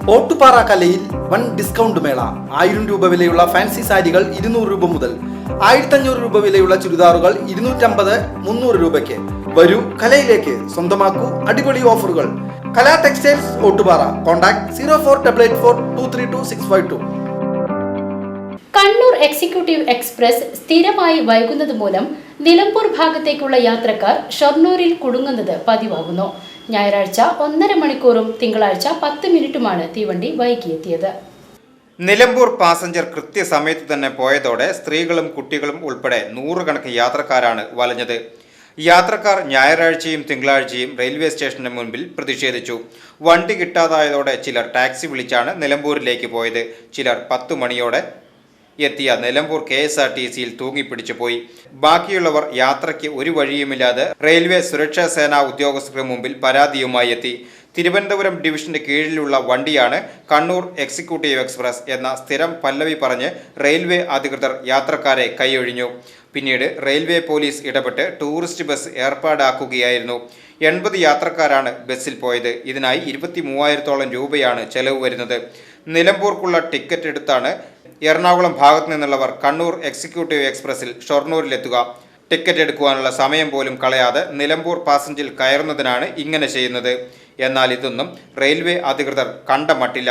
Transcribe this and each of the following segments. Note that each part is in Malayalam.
ഓട്ടുപാറ കലയിൽ വൻ ഡിസ്കൗണ്ട് മേള. 1000 രൂപ വിലയുള്ള ഫാൻസി സാരികൾ 200 രൂപ മുതൽ, 1500 രൂപ വിലയുള്ള ചുരിദാറുകൾ 250-300 രൂപയ്ക്ക്. വരൂ കലയിലേക്ക്, സ്വന്തമാക്കൂ അടിപൊളി ഓഫറുകൾ. Kala textiles Ottupara. Contact 04884232 Kannur executive express സ്ഥിരമായി വൈകുന്നത് മൂലം നിലമ്പൂർ ഭാഗത്തേക്കുള്ള യാത്രക്കാർ ഷൊർണൂരിൽ കുടുങ്ങുന്നത് പതിവാകുന്നു. ഞായറാഴ്ച 1.5 മണിക്കൂറും തിങ്കളാഴ്ച 10 മിനിറ്റുമാണ് തീവണ്ടി വൈകിയെത്തിയത്. നിലമ്പൂർ പാസഞ്ചർ കൃത്യസമയത്ത് തന്നെ പോയതോടെ സ്ത്രീകളും കുട്ടികളും ഉൾപ്പെടെ 100 കണക്കിന് യാത്രക്കാരാണ് വലഞ്ഞത്. യാത്രക്കാർ ഞായറാഴ്ചയും തിങ്കളാഴ്ചയും റെയിൽവേ സ്റ്റേഷന് മുൻപിൽ പ്രതിഷേധിച്ചു. വണ്ടി കിട്ടാതായതോടെ ചിലർ ടാക്സി വിളിച്ചാണ് നിലമ്പൂരിലേക്ക് പോയത്. ചിലർ 10 മണിയോടെ എത്തിയ നിലമ്പൂർ KSRTCയിൽ തൂങ്ങിപ്പിടിച്ചു പോയി. ബാക്കിയുള്ളവർ യാത്രയ്ക്ക് ഒരു വഴിയുമില്ലാതെ റെയിൽവേ സുരക്ഷാ സേനാ ഉദ്യോഗസ്ഥർക്ക് മുമ്പിൽ പരാതിയുമായി എത്തി. തിരുവനന്തപുരം ഡിവിഷന്റെ കീഴിലുള്ള വണ്ടിയാണ് കണ്ണൂർ എക്സിക്യൂട്ടീവ് എക്സ്പ്രസ് എന്ന സ്ഥിരം പല്ലവി പറഞ്ഞ് റെയിൽവേ അധികൃതർ യാത്രക്കാരെ കൈയൊഴിഞ്ഞു. പിന്നീട് റെയിൽവേ പോലീസ് ഇടപെട്ട് ടൂറിസ്റ്റ് ബസ് ഏർപ്പാടാക്കുകയായിരുന്നു. 80 യാത്രക്കാരാണ് ബസ്സിൽ പോയത്. ഇതിനായി 23,000-ഓളം രൂപയാണ് ചെലവ് വരുന്നത്. നിലമ്പൂർക്കുള്ള ടിക്കറ്റ് എടുത്താണ് എറണാകുളം ഭാഗത്തു നിന്നുള്ളവർ കണ്ണൂർ എക്സിക്യൂട്ടീവ് എക്സ്പ്രസിൽ ഷൊർണൂരിലെത്തുക. ടിക്കറ്റ് എടുക്കുവാനുള്ള സമയം പോലും കളയാതെ നിലമ്പൂർ പാസഞ്ചറിൽ കയറുന്നതിനാണ് ഇങ്ങനെ ചെയ്യുന്നത്. എന്നാൽ ഇതൊന്നും റെയിൽവേ അധികൃതർ കണ്ടമട്ടില്ല.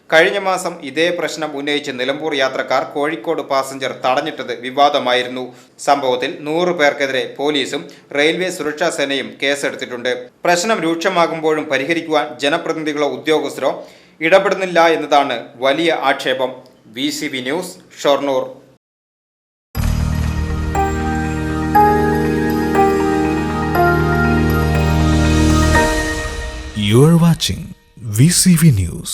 കഴിഞ്ഞ മാസം ഇതേ പ്രശ്നം ഉന്നയിച്ച് നിലമ്പൂർ യാത്രക്കാർ കോഴിക്കോട് പാസഞ്ചർ തടഞ്ഞിട്ടത് വിവാദമായിരുന്നു. സംഭവത്തിൽ 100 പേർക്കെതിരെ പോലീസും റെയിൽവേ സുരക്ഷാ സേനയും കേസെടുത്തിട്ടുണ്ട്. പ്രശ്നം രൂക്ഷമാകുമ്പോഴും പരിഹരിക്കുവാൻ ജനപ്രതിനിധികളോ ഉദ്യോഗസ്ഥരോ ഇടപെടുന്നില്ല എന്നതാണ് വലിയ ആക്ഷേപം. VCV news, Shoranur. You are watching VCV News.